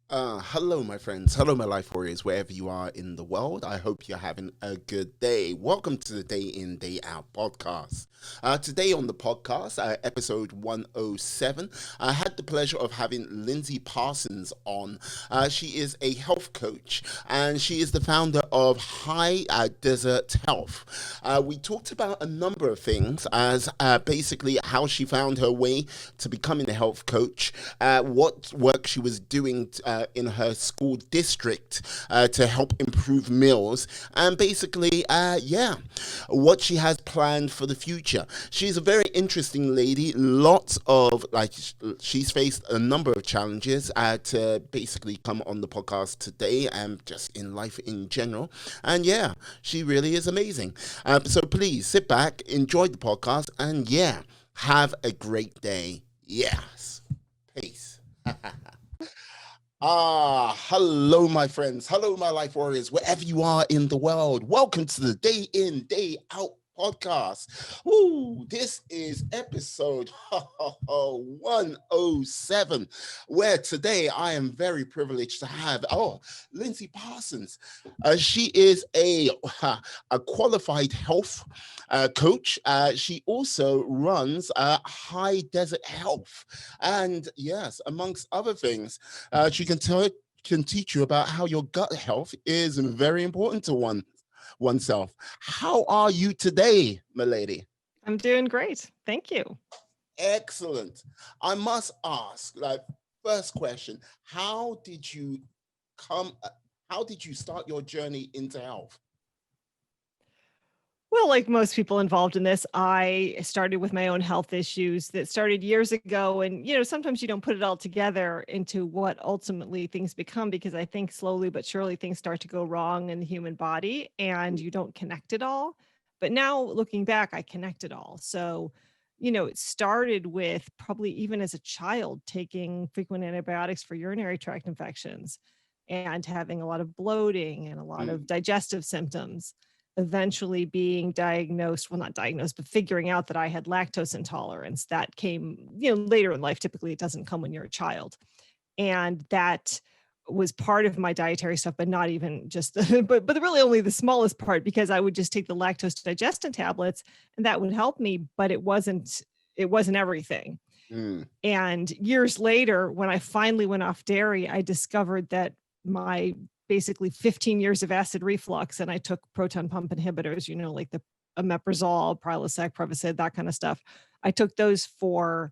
Hello, my friends. Hello, my life warriors, wherever you are in the world. I hope you're having a good day. Welcome to the Day In, Day Out podcast. Today on the podcast, episode 107, I had the pleasure of having Lindsey Parsons on. She is a health coach and she is the founder of High Desert Health. We talked about a number of things as basically how she found her way to becoming a health coach, what work she was doing in her school district to help improve meals, and basically, what she has planned for the future. She's a very interesting lady. Lots of she's faced a number of challenges to basically come on the podcast today, and just in life in general. And yeah, she really is amazing. So please sit back, enjoy the podcast, and yeah, have a great day. Yes, peace. Hello, my friends. Hello, my life warriors, wherever you are in the world. Welcome to the Day In, Day Out podcast. Ooh, this is episode 107, where today I am very privileged to have, Lindsey Parsons. She is a qualified health coach. She also runs High Desert Health. And yes, amongst other things, she can teach you about how your gut health is very important to oneself. How are you today, my lady? I'm doing great. Thank you. Excellent. I must ask, first question, come how did you start your journey into health? Well, like most people involved in this, I started with my own health issues that started years ago. And, sometimes you don't put it all together into what ultimately things become, because I think slowly but surely things start to go wrong in the human body and you don't connect it all. But now looking back, I connect it all. So, it started with probably even as a child taking frequent antibiotics for urinary tract infections and having a lot of bloating and a lot of digestive symptoms, eventually being diagnosed, well, not diagnosed, but figuring out that I had lactose intolerance. That came, later in life. Typically it doesn't come when you're a child. And that was part of my dietary stuff, but not even just, but really only the smallest part, because I would just take the lactose digestion tablets and that would help me, but it wasn't everything. And years later, when I finally went off dairy, I discovered that my basically 15 years of acid reflux, and I took proton pump inhibitors, like the omeprazole, Prilosec, Prevacid, that kind of stuff. I took those for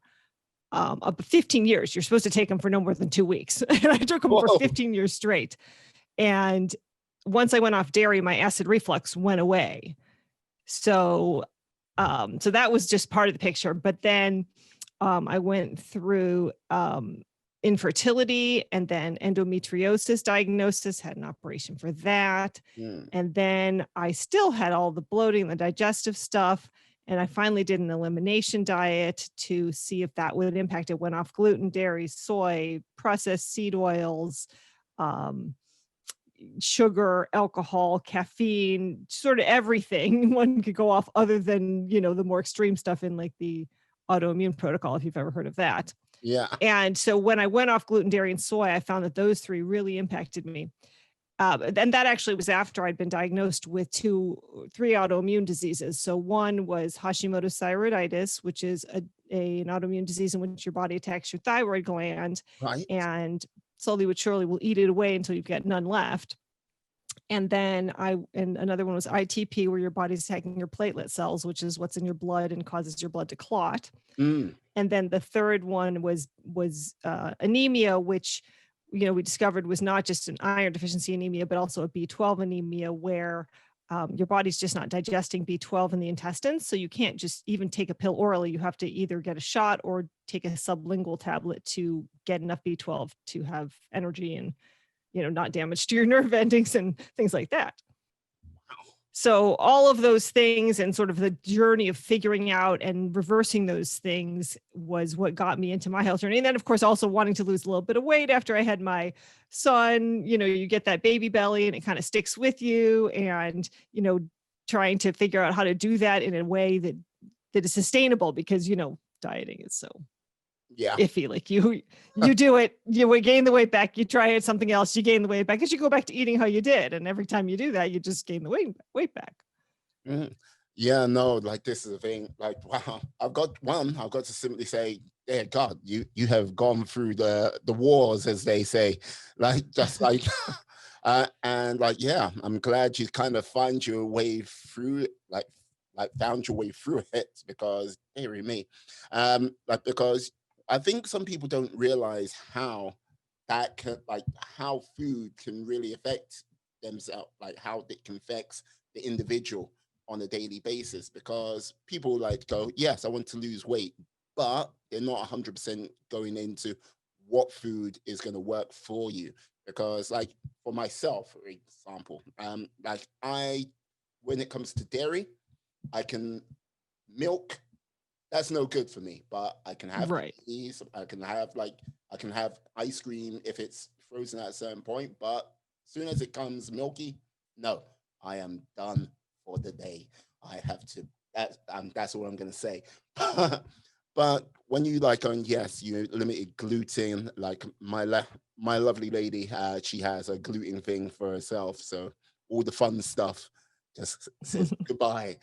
up to 15 years. You're supposed to take them for no more than 2 weeks. And I took them for 15 years straight. And once I went off dairy, my acid reflux went away. So that was just part of the picture. But then I went through infertility and then endometriosis diagnosis, had an operation for that. And then I still had all the bloating, the digestive stuff. And I finally did an elimination diet to see if that would impact it. Went off gluten, dairy, soy, processed seed oils, sugar, alcohol, caffeine, sort of everything one could go off, other than, the more extreme stuff in like the autoimmune protocol, if you've ever heard of that. Yeah. And so when I went off gluten, dairy, and soy, I found that those three really impacted me. And that actually was after I'd been diagnosed with three autoimmune diseases. So one was Hashimoto's thyroiditis, which is an autoimmune disease in which your body attacks your thyroid gland, Right. and slowly but surely will eat it away until you've got none left. And then another one was ITP, where your body's attacking your platelet cells, which is what's in your blood and causes your blood to clot. And then the third one was anemia, which, we discovered was not just an iron deficiency anemia, but also a B12 anemia, where your body's just not digesting B12 in the intestines. So you can't just even take a pill orally. You have to either get a shot or take a sublingual tablet to get enough B12 to have energy and, not damage to your nerve endings and things like that. So all of those things and sort of the journey of figuring out and reversing those things was what got me into my health journey. And then, of course, also wanting to lose a little bit of weight after I had my son. You get that baby belly and it kind of sticks with you, and, trying to figure out how to do that in a way that is sustainable, because, dieting is so Yeah. iffy. Like you do it, you gain the weight back, you try it something else, you gain the weight back, because you go back to eating how you did. And every time you do that, you just gain the weight back. Mhm. Yeah, no, like this is the thing. Like, wow, I've got to simply say, yeah, God, you have gone through the wars, as they say. Like, just like and like, yeah, I'm glad you kind of find your way through it, like found your way through it, because dearie me. Like, because I think some people don't realize how that can, like, how food can really affect themselves, like how it can affect the individual on a daily basis, because people like go, yes, I want to lose weight, but they're not 100% going into what food is going to work for you. Because like for myself, for example, like when it comes to dairy, I can milk, that's no good for me, but I can have Right. cheese, I can have ice cream if it's frozen at a certain point, but as soon as it comes milky, no, I am done for the day. I have to, that's all I'm gonna say. But when you like on, yes, you limited gluten, like my lovely lady, she has a gluten thing for herself, so all the fun stuff just says goodbye.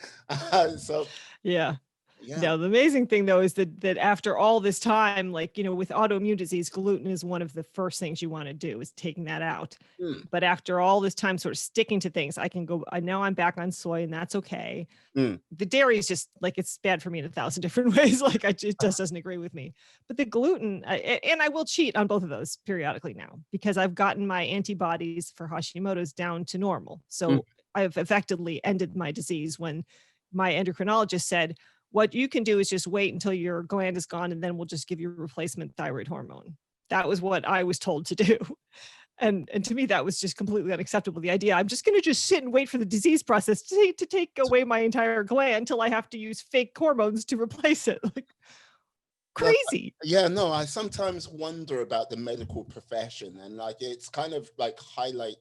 So Yeah. yeah. No, the amazing thing though is that after all this time, like, with autoimmune disease, gluten is one of the first things you want to do, is taking that out. Mm, But after all this time sort of sticking to things, I know I'm back on soy, and that's okay. mm, The dairy is just like, it's bad for me in 1,000 different ways. Like it just doesn't agree with me. But the gluten, and I will cheat on both of those periodically now, because I've gotten my antibodies for Hashimoto's down to normal. mm. So I've effectively ended my disease when my endocrinologist said, what you can do is just wait until your gland is gone, and then we'll just give you replacement thyroid hormone. That was what I was told to do. And to me, that was just completely unacceptable. The idea, I'm just going to just sit and wait for the disease process to take away my entire gland until I have to use fake hormones to replace it. Like, No, crazy. yeah, no, I sometimes wonder about the medical profession, and like it's kind of like highlighted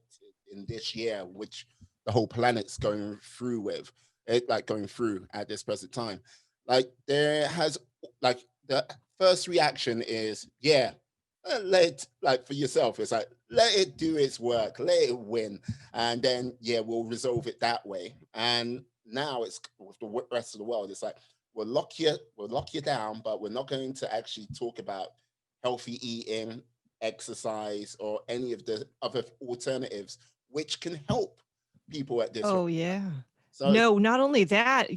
in this year, which the whole planet's going through with it, like going through at this present time. Like there has, like the first reaction is, yeah, let it, like for yourself, it's like let it do its work, let it win, and then yeah, we'll resolve it that way. And now it's with the rest of the world, it's like we'll lock you down, but we're not going to actually talk about healthy eating, exercise, or any of the other alternatives which can help people at this rate. Oh yeah. So No, not only that,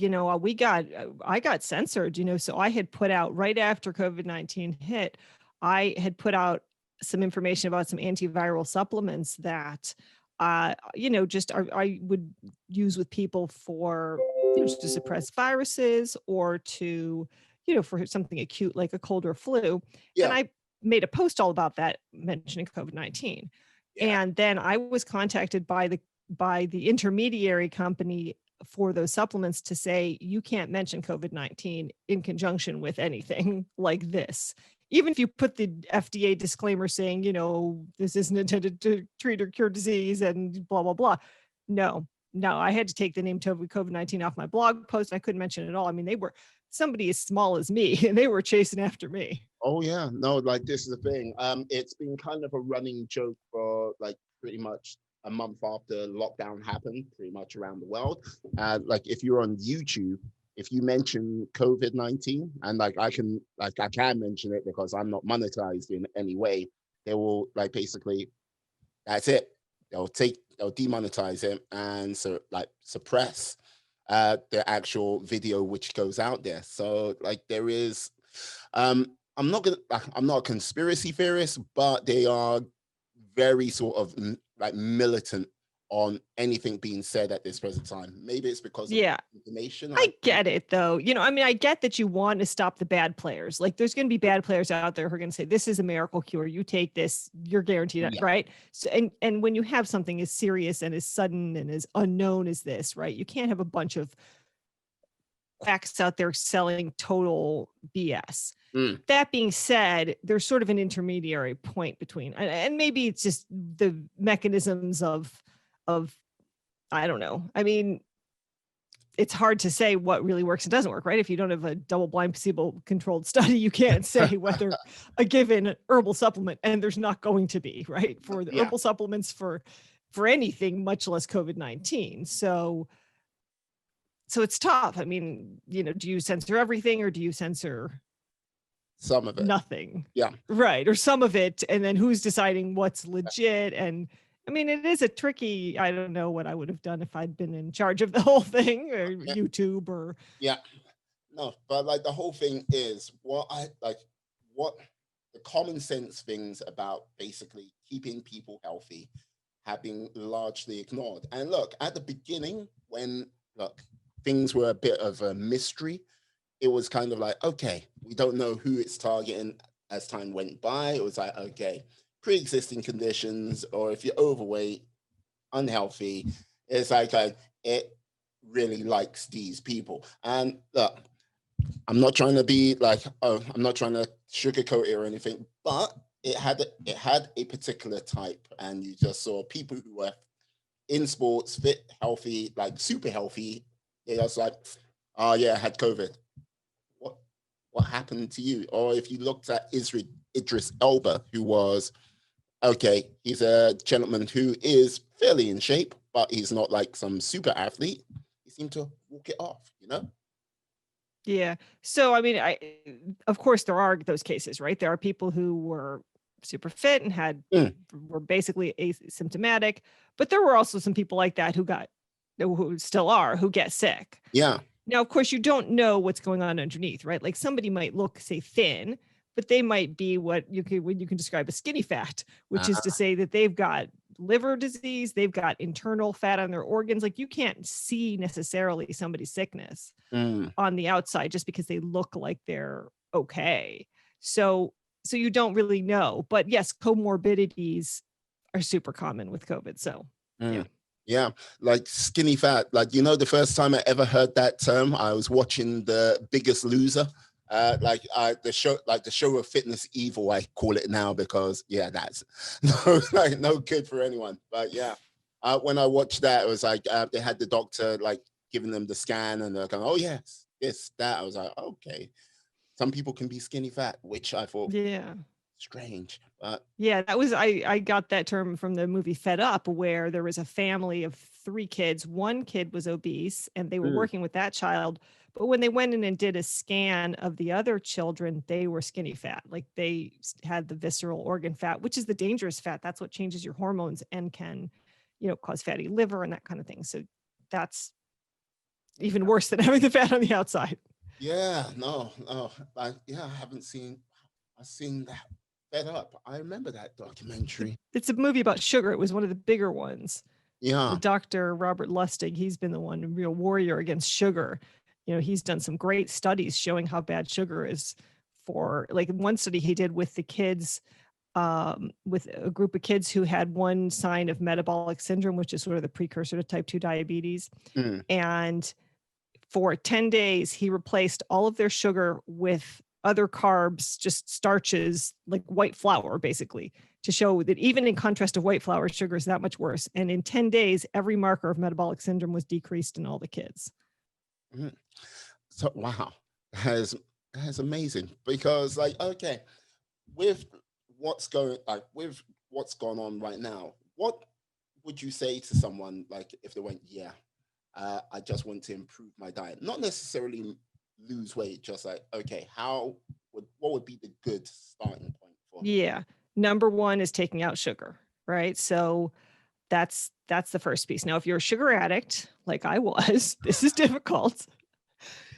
I got censored, so I had put out right after COVID-19 hit, I had put out some information about some antiviral supplements that, I would use with people for, just to suppress viruses, or to, for something acute like a cold or flu. And yeah, I made a post all about that, mentioning COVID-19. yeah. And then I was contacted by the intermediary company for those supplements to say, you can't mention COVID-19 in conjunction with anything like this. Even if you put the FDA disclaimer saying, this isn't intended to treat or cure disease and blah, blah, blah. No, no, I had to take the name COVID-19 off my blog post. I couldn't mention it at all. I mean, they were somebody as small as me, and they were chasing after me. Oh yeah, no, like this is the thing. It's been kind of a running joke for like pretty much a month after lockdown happened, pretty much around the world. Like if you're on YouTube, if you mention COVID-19, and I can mention it because I'm not monetized in any way, they will like basically that's it. They'll demonetize it and so like suppress the actual video which goes out there. So like there is I'm not a conspiracy theorist, but they are very sort of like militant on anything being said at this present time. Maybe it's because of Yeah. information. I get it though. I mean, I get that you want to stop the bad players. Like there's going to be bad players out there who are going to say, this is a miracle cure. You take this, you're guaranteed it, Yeah, right? So, and when you have something as serious and as sudden and as unknown as this, right? You can't have a bunch of quacks out there selling total BS. mm, That being said, there's sort of an intermediary point between, and maybe it's just the mechanisms of, I don't know. I mean, it's hard to say what really works and doesn't work, right? If you don't have a double-blind placebo-controlled study, you can't say whether a given herbal supplement, and there's not going to be, right? For the Yeah. herbal supplements for anything, much less COVID-19. So it's tough. I mean, do you censor everything or do you censor Some of it. nothing? Yeah. Right. Or some of it. And then who's deciding what's legit? And I mean, it is a tricky, I don't know what I would have done if I'd been in charge of the whole thing, or YouTube or. Yeah. No, but like the whole thing is what the common sense things about basically keeping people healthy have been largely ignored. And look, at the beginning, when things were a bit of a mystery, it was kind of like, okay, we don't know who it's targeting. As time went by, it was like, okay, pre-existing conditions, or if you're overweight, unhealthy, it's like it really likes these people. And look, I'm not trying to be like, I'm not trying to sugarcoat it or anything, but it had a particular type, and you just saw people who were in sports, fit, healthy, like super healthy. They just like, oh yeah, I had COVID. What happened to you? Or if you looked at Idris Elba, who was, okay, he's a gentleman who is fairly in shape, but he's not like some super athlete. He seemed to walk it off, Yeah. So, I mean, of course there are those cases, right? There are people who were super fit and were basically asymptomatic, but there were also some people like that who still are, who get sick. Yeah. Now, of course, you don't know what's going on underneath, right? Like somebody might look, say, thin, but they might be what you can describe as skinny fat, which is to say that they've got liver disease, they've got internal fat on their organs. Like you can't see necessarily somebody's sickness on the outside just because they look like they're okay. So you don't really know. But yes, comorbidities are super common with COVID. So yeah. Yeah, like skinny fat. Like, the first time I ever heard that term, I was watching The Biggest Loser. The show of fitness evil, I call it now, because that's no good for anyone. But yeah, when I watched that, it was like they had the doctor like giving them the scan, and they're going, oh yes, this, that. I was like, okay, some people can be skinny fat, which I thought, strange. But yeah, that was I got that term from the movie Fed Up, where there was a family of 3 kids. One kid was obese and they were working with that child, but when they went in and did a scan of the other children, they were skinny fat. Like they had the visceral organ fat, which is the dangerous fat. That's what changes your hormones and can cause fatty liver and that kind of thing. So that's even worse than having the fat on the outside. Yeah, no. I haven't seen. I've seen that Fed Up. I remember that documentary. It's a movie about sugar. It was one of the bigger ones. Yeah. The Dr. Robert Lustig, he's been the one, a real warrior against sugar. He's done some great studies showing how bad sugar is for, like one study he did with the kids, with a group of kids who had one sign of metabolic syndrome, which is sort of the precursor to type 2 diabetes. And for 10 days, he replaced all of their sugar with other carbs, just starches, like white flour, basically, to show that even in contrast to white flour, sugar is that much worse. And in 10 days, every marker of metabolic syndrome was decreased in all the kids. So, wow, that's amazing, because like, okay, with what's going on right now, what would you say to someone like if they went, I just want to improve my diet, not necessarily lose weight, just like, okay, what would be the good starting point for me? Yeah. Number 1 is taking out sugar, right? So that's the first piece. Now, if you're a sugar addict, like I was, this is difficult.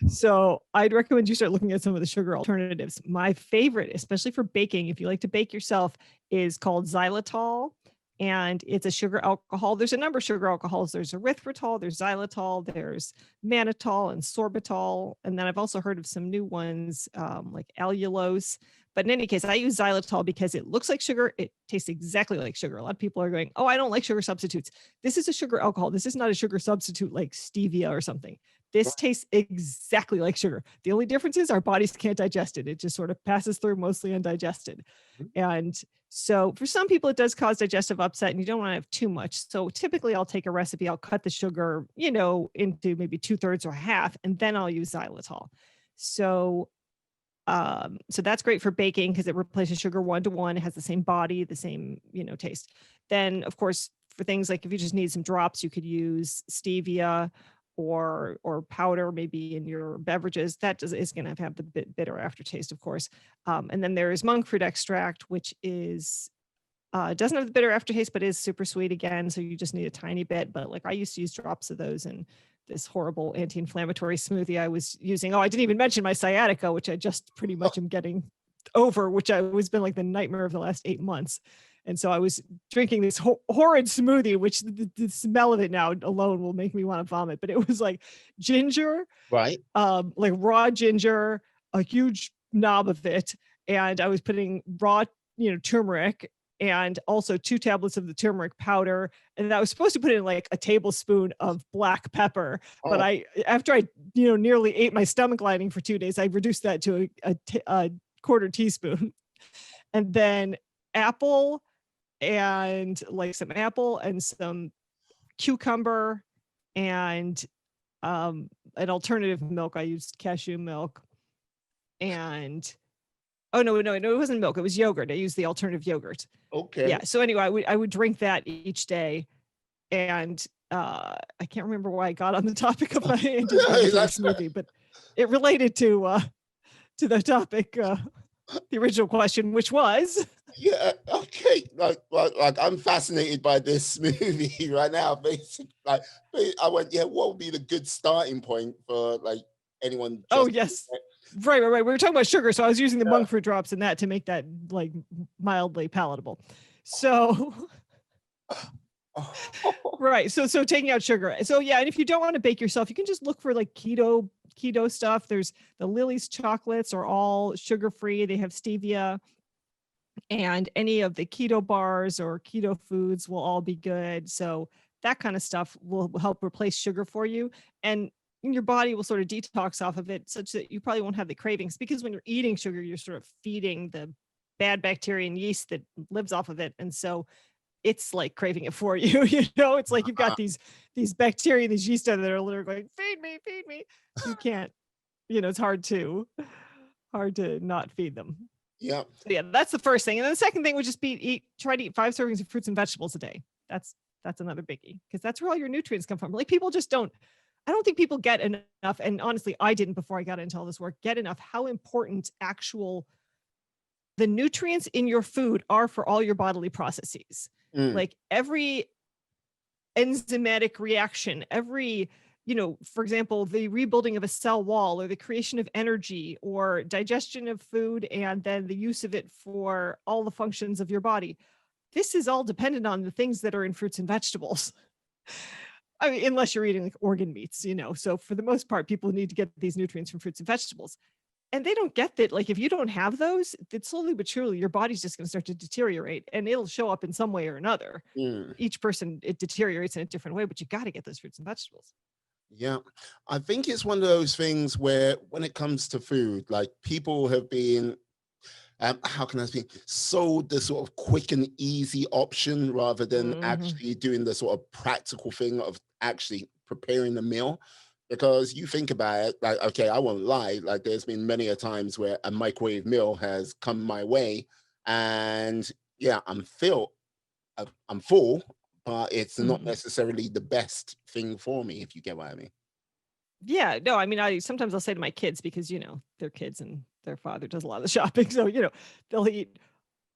So I'd recommend you start looking at some of the sugar alternatives. My favorite, especially for baking, if you like to bake yourself, is called xylitol. And it's a sugar alcohol. There's a number of sugar alcohols. There's erythritol, there's xylitol, there's mannitol and sorbitol. And then I've also heard of some new ones like allulose. But in any case, I use xylitol because it looks like sugar. It tastes exactly like sugar. A lot of people are going, oh, I don't like sugar substitutes. This is a sugar alcohol. This is not a sugar substitute like stevia or something. This tastes exactly like sugar. The only difference is our bodies can't digest it. It just sort of passes through mostly undigested. And So for some people, it does cause digestive upset and you don't want to have too much. So typically I'll take a recipe, I'll cut the sugar, into maybe 2/3 or half, and then I'll use xylitol. So so that's great for baking because it replaces sugar 1-to-1. It has the same body, the same, taste. Then, of course, for things like if you just need some drops, you could use stevia or powder maybe in your beverages. That is going to have the bitter aftertaste, of course. And then there is monk fruit extract, which is doesn't have the bitter aftertaste, but is super sweet again. So you just need a tiny bit. But like I used to use drops of those in this horrible anti-inflammatory smoothie I was using. Oh, I didn't even mention my sciatica, which I just pretty much am getting over, which was been like the nightmare of the last 8 months. And so I was drinking this horrid smoothie, which the smell of it now alone will make me want to vomit. But it was like ginger, Right. like raw ginger, a huge knob of it. And I was putting raw, turmeric, and also 2 tablets of the turmeric powder. And I was supposed to put in like a tablespoon of black pepper. But after I, nearly ate my stomach lining for 2 days, I reduced that to a quarter teaspoon. And then apple and like some apple and some cucumber and an alternative milk. I used cashew milk and no, it wasn't milk. It was yogurt. I used the alternative yogurt. Okay. Yeah. So anyway, I would drink that each day. And I can't remember why I got on the topic of my smoothie, but it related to the topic, the original question, which was. Yeah. Okay. Like I'm fascinated by this smoothie right now. Basically, like I went, yeah. What would be the good starting point for like anyone? Oh yes. Right. We were talking about sugar, so I was using the monk fruit drops in that to make that like mildly palatable. So, right. So taking out sugar. So yeah, and if you don't want to bake yourself, you can just look for like keto stuff. There's the Lily's chocolates are all sugar-free. They have stevia, and any of the keto bars or keto foods will all be good. So that kind of stuff will help replace sugar for you. And your body will sort of detox off of it such that you probably won't have the cravings, because when you're eating sugar, you're sort of feeding the bad bacteria and yeast that lives off of it. And so it's like craving it for you. It's like you've got these bacteria, these yeast that are literally going, feed me. You can't, it's hard to not feed them. Yeah. So yeah, that's the first thing. And then the second thing would just be try to eat 5 servings of fruits and vegetables a day. That's another biggie, because that's where all your nutrients come from. Like people just I don't think people get enough, and honestly, I didn't before I got into all this work, get enough how important the nutrients in your food are for all your bodily processes. Like every enzymatic reaction, every, for example, the rebuilding of a cell wall or the creation of energy or digestion of food and then the use of it for all the functions of your body. This is all dependent on the things that are in fruits and vegetables. I mean, unless you're eating like organ meats, so for the most part, people need to get these nutrients from fruits and vegetables. And they don't get that. Like if you don't have those, that slowly but surely your body's just going to start to deteriorate, and it'll show up in some way or another. Each person, it deteriorates in a different way, but you got to get those fruits and vegetables. Yeah. I think it's one of those things where when it comes to food, like people have been, how can I say, sold the sort of quick and easy option rather than actually doing the sort of practical thing of actually preparing the meal. Because you think about it, like, okay, I won't lie, like there's been many a times where a microwave meal has come my way and yeah, I'm full, but it's not necessarily the best thing for me, if you get what I mean. Yeah, no, I mean, sometimes I'll say to my kids, because, they're kids and their father does a lot of the shopping. So, they'll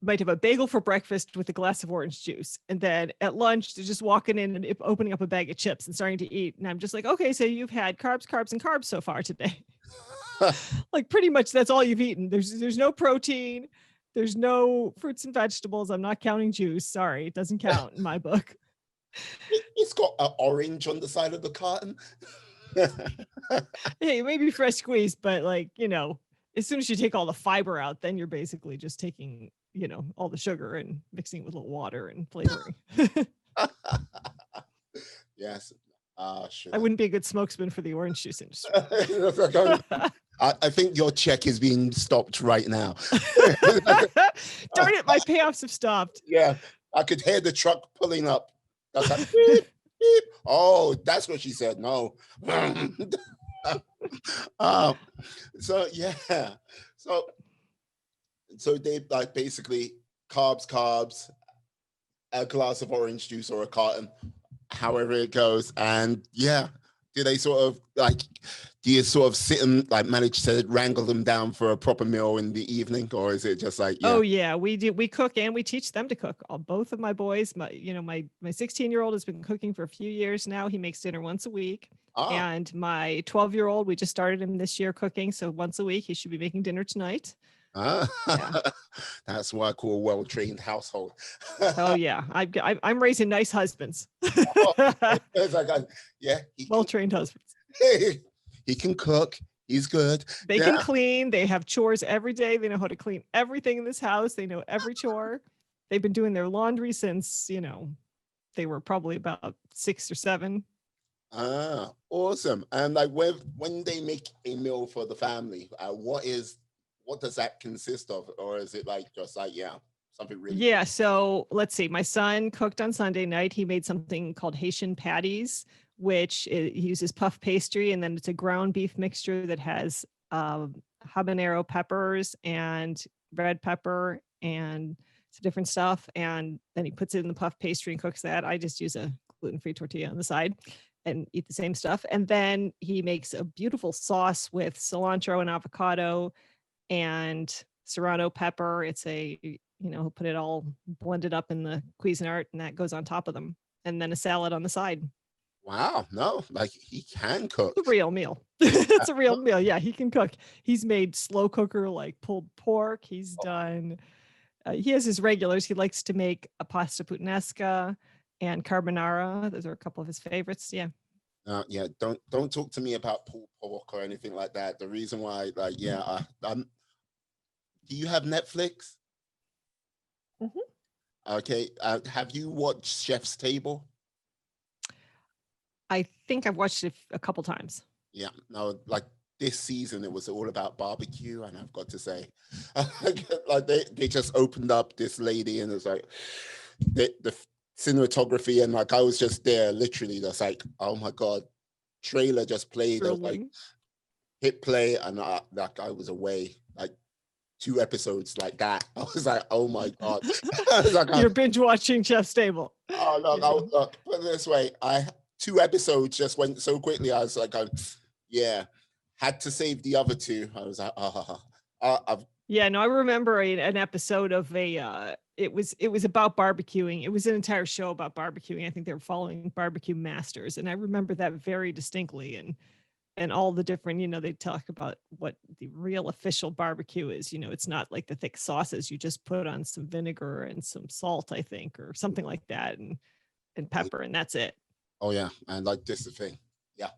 might have a bagel for breakfast with a glass of orange juice. And then at lunch, they're just walking in and opening up a bag of chips and starting to eat. And I'm just like, okay, so you've had carbs, and carbs so far today. Like pretty much that's all you've eaten. There's no protein. There's no fruits and vegetables. I'm not counting juice. Sorry, it doesn't count in my book. It's got an orange on the side of the carton. Hey, maybe fresh squeezed, but like, as soon as you take all the fiber out, then you're basically just taking, all the sugar and mixing it with a little water and flavoring. Yes. Sure. I wouldn't be a good spokesman for the orange juice industry. I think your check is being stopped right now. Darn it, my payoffs have stopped. Yeah, I could hear the truck pulling up. That's like, beep, beep. Oh, that's what she said. No. um, so yeah. So they like basically carbs, a glass of orange juice or a carton, however it goes. And yeah, do they sort of like, do you sort of sit and like manage to wrangle them down for a proper meal in the evening, or is it just like, yeah? Oh yeah, we do. We cook and we teach them to cook. Both of my boys, my 16-year-old has been cooking for a few years now. He makes dinner once a week. And my 12-year-old, we just started him this year cooking. So once a week, he should be making dinner tonight. Yeah. That's what I call a well-trained household. Oh yeah, I'm raising nice husbands. It's like, yeah, well-trained husbands. He can cook. He's good. They can clean. They have chores every day. They know how to clean everything in this house. They know every chore. They've been doing their laundry since, they were probably about 6 or 7. Awesome. And like when they make a meal for the family, what does that consist of? Or is it like just like, something really? Yeah. So let's see. My son cooked on Sunday night. He made something called Haitian patties, which he uses puff pastry, and then it's a ground beef mixture that has habanero peppers and red pepper and some different stuff. And then he puts it in the puff pastry and cooks that. I just use a gluten-free tortilla on the side and eat the same stuff. And then he makes a beautiful sauce with cilantro and avocado and serrano pepper. It's he'll put it all blended up in the Cuisinart, and that goes on top of them. And then a salad on the side. Wow. No, like he can cook. It's a real meal. It's a real meal. Yeah, he can cook. He's made slow cooker, like pulled pork. He's done, he has his regulars. He likes to make a pasta puttanesca and carbonara. Those are a couple of his favorites. Yeah. Yeah. Don't talk to me about pulled pork or anything like that. The reason why, like, do you have Netflix? Mm-hmm. Okay. Have you watched Chef's Table? I think I've watched it a couple times. Yeah, no, like this season, it was all about barbecue, and I've got to say, like they just opened up this lady, and it's like the cinematography, and like I was just there, literally, just like, oh my god, trailer just played, I was like, hit play, and I was away, like 2 episodes like that. I was like, oh my god, like, you're binge watching Chef's Table. Oh no, look, put it this way, 2 episodes just went so quickly. I was like, had to save the other 2. I was like, I remember an episode of it was about barbecuing. It was an entire show about barbecuing. I think they were following barbecue masters, and I remember that very distinctly. And all the different, they talk about what the real official barbecue is. It's not like the thick sauces. You just put on some vinegar and some salt, I think, or something like that, and pepper, and that's it. Oh yeah, and like this is the thing, yeah,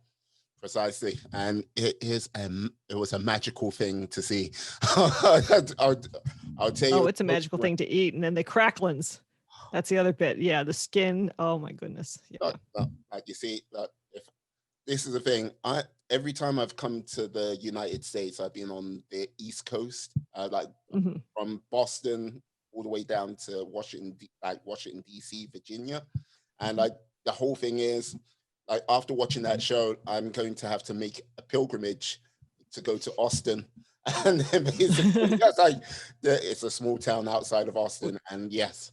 precisely, and it was a magical thing to see. I'll tell you. Oh, it's a magical thing to eat, and then the cracklings. That's the other bit. Yeah, the skin. Oh my goodness. Yeah. Like you see, if this is the thing, every time I've come to the United States, I've been on the East Coast, from Boston all the way down to Washington D.C., Virginia, and like. The whole thing is, like, after watching that show, I'm going to have to make a pilgrimage to go to Austin, and then basically, it's a small town outside of Austin, and yes,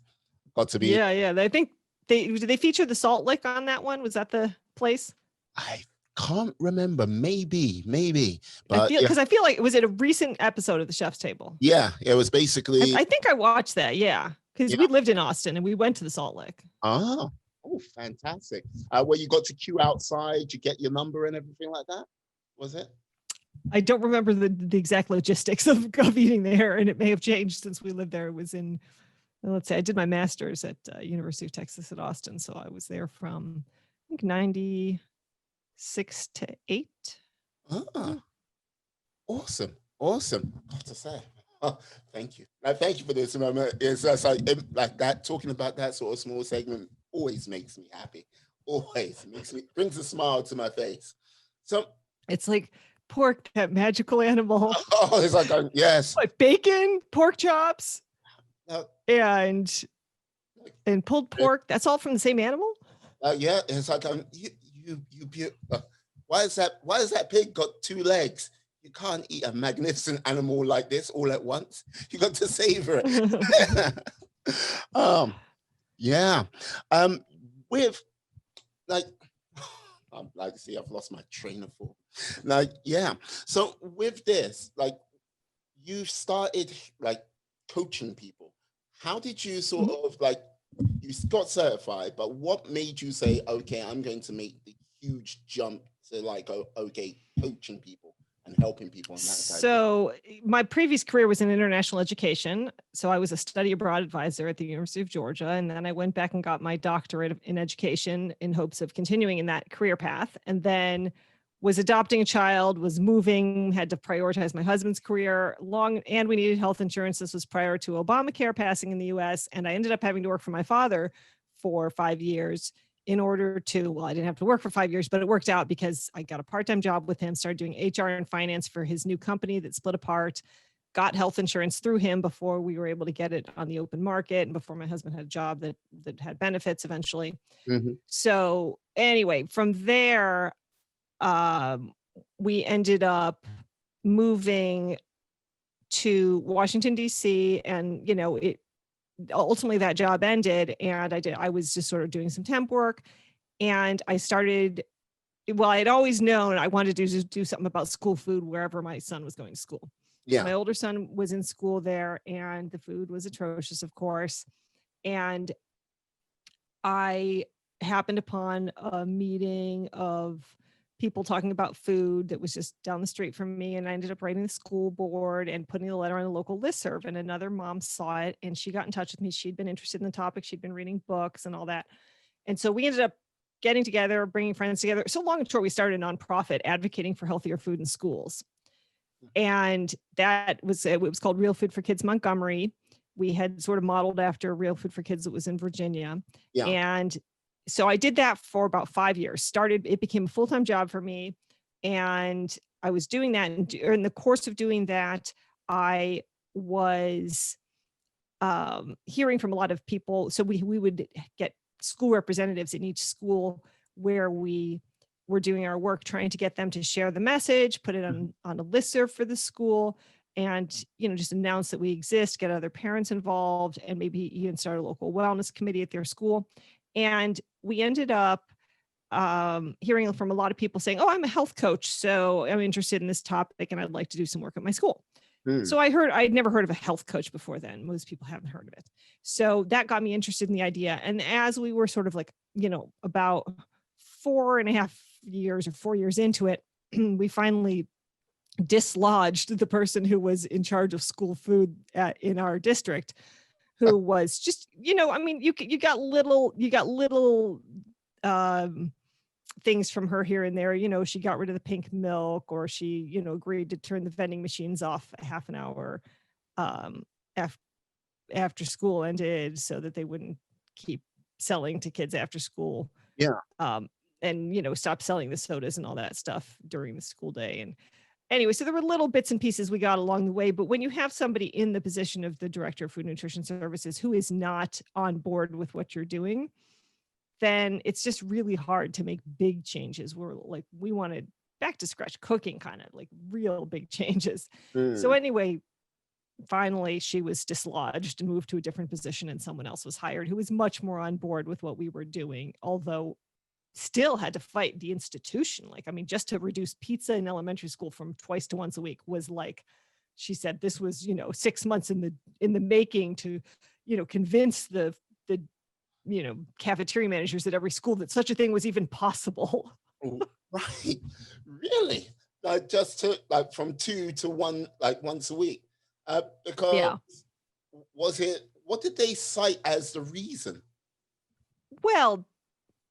got to be. Yeah. I think did they feature the Salt Lick on that one? Was that the place? I can't remember. Maybe. But I feel like was it a recent episode of the Chef's Table? Yeah, it was basically. I think I watched that. Yeah, because we lived in Austin and we went to the Salt Lick. Oh, fantastic. Where you got to queue outside, you get your number and everything like that? Was it? I don't remember the exact logistics of eating there, and it may have changed since we lived there. It was in, let's say, I did my master's at University of Texas at Austin, so I was there from, I think, 96 to 8. Awesome. What to say? Thank you. Thank you for this moment. It's just like that, talking about that sort of small segment always makes me happy. Always brings a smile to my face. So it's like pork, that magical animal. Oh, it's like, yes. What, bacon, pork chops, Uh, and like, pulled pork. That's all from the same animal? yeah, it's like, why is that pig got two legs? You can't eat a magnificent animal like this all at once. You got to savor it. Yeah. With like, I'm like, see, I've lost my train of thought. Like, yeah. So with this, like, you started like coaching people. How did you sort of like, you got certified, but what made you say, okay, I'm going to make the huge jump to like, oh, okay, coaching people and helping people on that side? So my previous career was in international education. So I was a study abroad advisor at the University of Georgia. And then I went back and got my doctorate in education in hopes of continuing in that career path. And then was adopting a child, was moving, had to prioritize my husband's career and we needed health insurance. This was prior to Obamacare passing in the US. And I ended up having to work for my father for 5 years in order to, well, I didn't have to work for 5 years, but it worked out because I got a part-time job with him, started doing HR and finance for his new company that split apart, got health insurance through him before we were able to get it on the open market and before my husband had a job that had benefits eventually. Mm-hmm. So anyway, from there, we ended up moving to Washington, D.C. and, ultimately that job ended and I was just sort of doing some temp work and I started, well, I'd always known I wanted to do something about school food wherever my son was going to school. Yeah. My older son was in school there and the food was atrocious, of course. And I happened upon a meeting of people talking about food that was just down the street from me. And I ended up writing the school board and putting a letter on a local listserv. And another mom saw it and she got in touch with me. She'd been interested in the topic. She'd been reading books and all that. And so we ended up getting together, bringing friends together. So long and short, we started a nonprofit advocating for healthier food in schools. And it was called Real Food for Kids Montgomery. We had sort of modeled after Real Food for Kids that was in Virginia. Yeah. And so I did that for about 5 years. It became a full-time job for me. And I was doing that. And in the course of doing that, I was hearing from a lot of people. So we would get school representatives in each school where we were doing our work, trying to get them to share the message, put it on a listserv for the school, and just announce that we exist, get other parents involved, and maybe even start a local wellness committee at their school. And we ended up hearing from a lot of people saying, oh, I'm a health coach, so I'm interested in this topic and I'd like to do some work at my school. So I'd never heard of a health coach before then. Most people haven't heard of it. So that got me interested in the idea. And as we were sort of like, about 4.5 years or 4 years into it, we finally dislodged the person who was in charge of school food in our district, who was just, you got little things from her here and there. She got rid of the pink milk, or she, agreed to turn the vending machines off a half an hour after school ended so that they wouldn't keep selling to kids after school. Yeah. And, stop selling the sodas and all that stuff during the school day. And anyway, so there were little bits and pieces we got along the way. But when you have somebody in the position of the director of food and nutrition services who is not on board with what you're doing, then it's just really hard to make big changes. We wanted back to scratch cooking, kind of like real big changes. So anyway, finally she was dislodged and moved to a different position, and someone else was hired who was much more on board with what we were doing, although still had to fight the institution. Just to reduce pizza in elementary school from twice to once a week was like, she said, this was, 6 months in the making to, convince the cafeteria managers at every school that such a thing was even possible. Right. Really? Just took from 2 to 1, once a week. Because what did they cite as the reason? Well,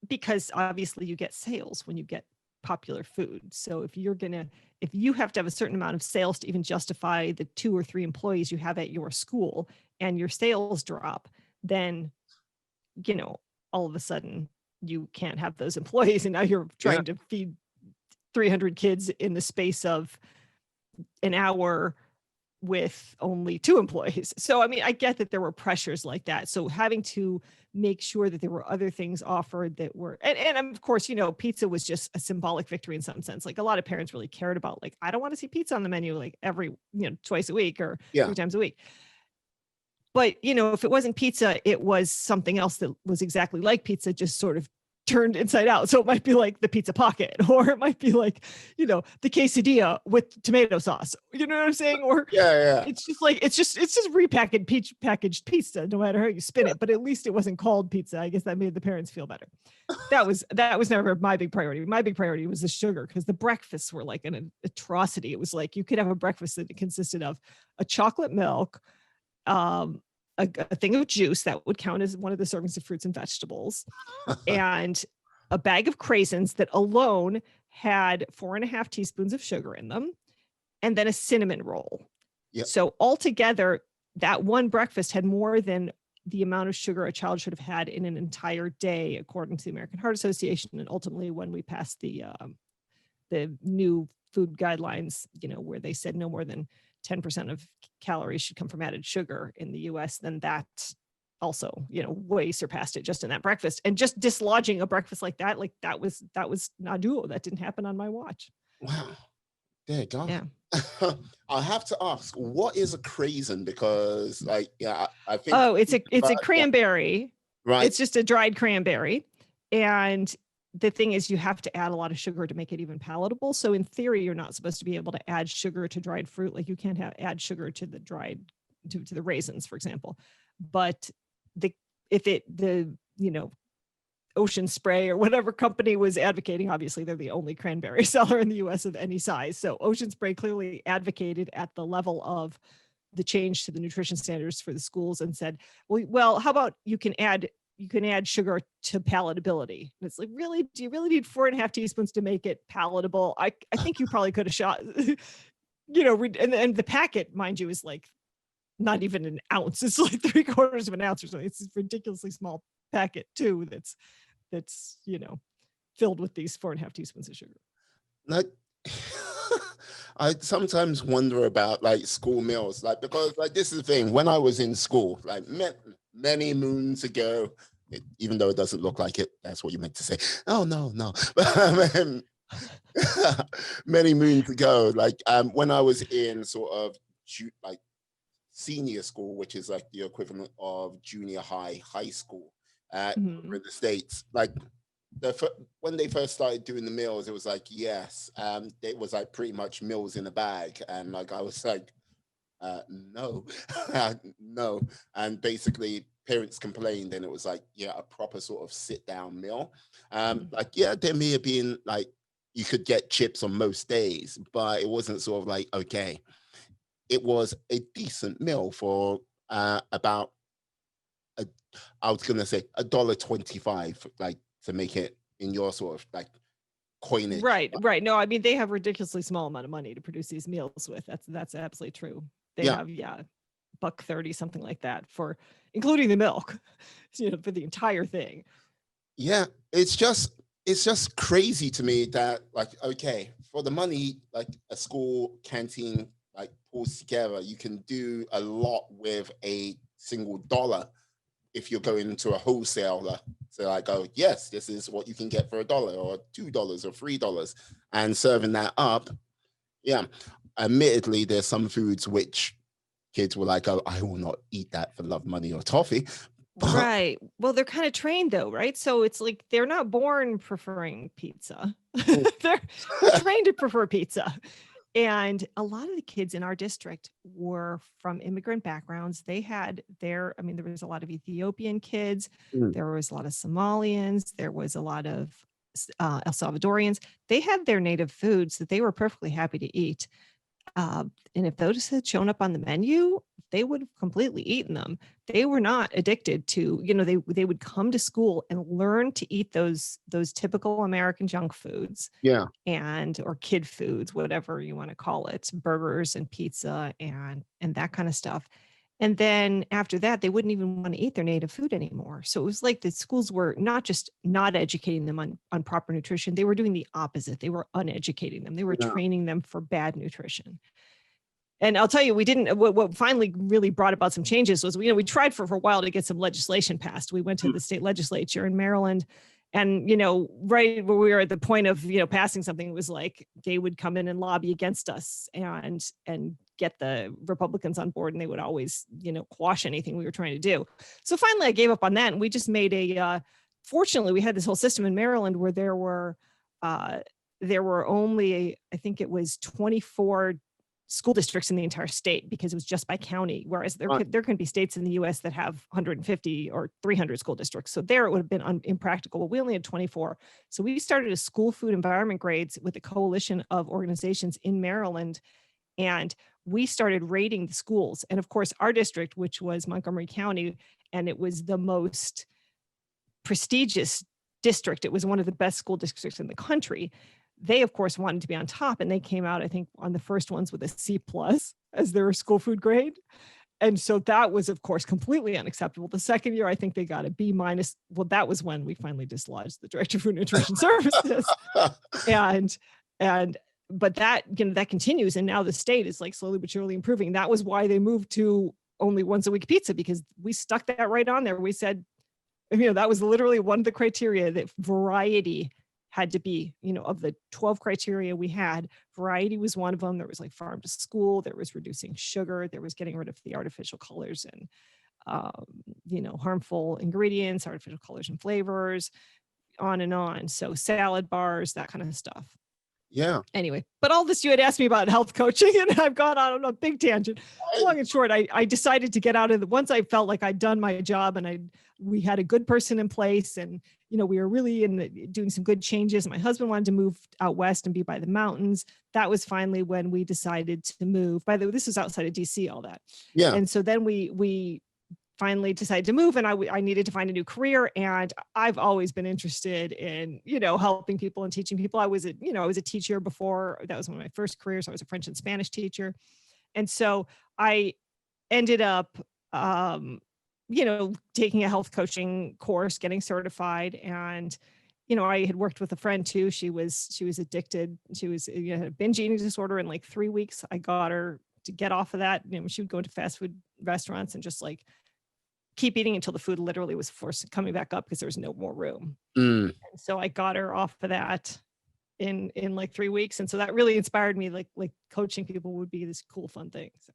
because obviously you get sales when you get popular food. So if you have to have a certain amount of sales to even justify the 2 or 3 employees you have at your school, and your sales drop, then, all of a sudden you can't have those employees. And now you're trying to feed 300 kids in the space of an hour with only 2 employees. So, I mean, I get that there were pressures like that. So having to make sure that there were other things offered that were, and of course, pizza was just a symbolic victory in some sense. Like a lot of parents really cared about, like, I don't want to see pizza on the menu like every, twice a week or Yeah. 3 times a week. But, if it wasn't pizza, it was something else that was exactly like pizza, just sort of turned inside out. So it might be like the pizza pocket, or it might be like, the quesadilla with tomato sauce. You know what I'm saying? Or Yeah. it's just packaged pizza, no matter how you spin it. But at least it wasn't called pizza. I guess that made the parents feel better. That was never my big priority. My big priority was the sugar, because the breakfasts were like an atrocity. It was like you could have a breakfast that consisted of a chocolate milk, a thing of juice that would count as one of the servings of fruits and vegetables, and a bag of craisins that alone had 4.5 teaspoons of sugar in them, and then a cinnamon roll. Yep. So altogether, that one breakfast had more than the amount of sugar a child should have had in an entire day, according to the American Heart Association. And ultimately, when we passed the new food guidelines, where they said no more than 10% of calories should come from added sugar in the US, then that also, way surpassed it just in that breakfast. And just dislodging a breakfast like that was not doable. That didn't happen on my watch. Wow. There you go. Yeah. I have to ask, what is a craisin? Because I think. Oh, it's a cranberry. Right. It's just a dried cranberry. And the thing is, you have to add a lot of sugar to make it even palatable. So in theory, you're not supposed to be able to add sugar to dried fruit. Like you can't add sugar to the to the raisins, for example. But Ocean Spray or whatever company was advocating, obviously they're the only cranberry seller in the US of any size. So Ocean Spray clearly advocated at the level of the change to the nutrition standards for the schools and said, well, how about you can add sugar to palatability? And it's like, really? Do you really need 4.5 teaspoons to make it palatable? I think you probably could have shot, and the packet, mind you, is like not even an ounce. It's like 3/4 of an ounce or something. It's a ridiculously small packet too. That's filled with these 4.5 teaspoons of sugar. Like, I sometimes wonder about like school meals, like, because like this is the thing. When I was in school, like many moons ago, even though it doesn't look like it, that's what you meant to say. Oh no. Many moons ago, like when I was in sort of like senior school, which is like the equivalent of junior high school in the States, like when they first started doing the meals, it was like, yes, it was like pretty much meals in a bag. And like, I was like, no, no. And basically parents complained, and it was like, yeah, a proper sort of sit down meal. Like, yeah, there may have been like, you could get chips on most days, but it wasn't sort of like, okay, it was a decent meal for about I was gonna say $1.25, like to make it in your sort of like coinage. Right. No, I mean, they have ridiculously small amount of money to produce these meals with. That's absolutely true. They have $1.30, something like that, for including the milk, for the entire thing. Yeah, it's just crazy to me that, like, okay, for the money like a school canteen like pulls together, you can do a lot with a single dollar. If you're going to a wholesaler to like go, yes, this is what you can get for $1 or $2 or $3, and serving that up. Yeah, admittedly, there's some foods which kids were like, oh, I will not eat that for love, money, or toffee. But Right. Well, they're kind of trained though, right? So it's like they're not born preferring pizza. They're trained to prefer pizza. And a lot of the kids in our district were from immigrant backgrounds. They had there was a lot of Ethiopian kids. There was a lot of Somalians. There was a lot of El Salvadorians. They had their native foods that they were perfectly happy to eat. And if those had shown up on the menu, they would have completely eaten them. They were not addicted to, they would come to school and learn to eat those typical American junk foods. yeah, Or kid foods, whatever you want to call it, burgers and pizza and that kind of stuff. And then after that, they wouldn't even want to eat their native food anymore. So it was like the schools were not just not educating them on proper nutrition, they were doing the opposite. They were uneducating them. They were Yeah. training them for bad nutrition. And I'll tell you, we didn't, what finally really brought about some changes was, we tried for a while to get some legislation passed. We went to the state legislature in Maryland, and, right where we were at the point of, passing something, it was like, they would come in and lobby against us and get the Republicans on board, and they would always, quash anything we were trying to do. So finally I gave up on that. And we just made fortunately we had this whole system in Maryland where there were only, I think it was 24 school districts in the entire state, because it was just by county, whereas there can be states in the US that have 150 or 300 school districts. So there it would have been impractical. But we only had 24. So we started a school food environment grades with a coalition of organizations in Maryland, and we started rating the schools. And of course, our district, which was Montgomery County, and it was the most prestigious district, it was one of the best school districts in the country. They, of course, wanted to be on top, and they came out, I think, on the first ones with a C+ as their school food grade. And so that was, of course, completely unacceptable. The second year, I think they got a B-. Well, that was when we finally dislodged the Director of Food and Nutrition Services. But that, that continues. And now the state is like slowly but surely improving. That was why they moved to only once a week pizza, because we stuck that right on there. We said, that was literally one of the criteria, that variety had to be, of the 12 criteria we had, variety was one of them. There was like farm to school, there was reducing sugar, there was getting rid of the artificial colors and, harmful ingredients, artificial colors and flavors, on and on. So salad bars, that kind of stuff. Yeah. Anyway, but all this, you had asked me about health coaching, and I've gone on a big tangent. Long and short, I decided to get out of once I felt like I'd done my job, and we had a good person in place, and we were really doing some good changes. My husband wanted to move out west and be by the mountains. That was finally when we decided to move. By the way, this was outside of DC, all that. Yeah. And so then we finally decided to move, and I needed to find a new career. And I've always been interested in, helping people and teaching people. I was a teacher before. That was one of my first careers. I was a French and Spanish teacher. And so I ended up, taking a health coaching course, getting certified. And, I had worked with a friend too. She was addicted. She was had a binge eating disorder. In like 3 weeks, I got her to get off of that. She would go into fast food restaurants and just like keep eating until the food literally was forced coming back up because there was no more room. And so I got her off of that in like 3 weeks. And so that really inspired me, like coaching people would be this cool, fun thing. So.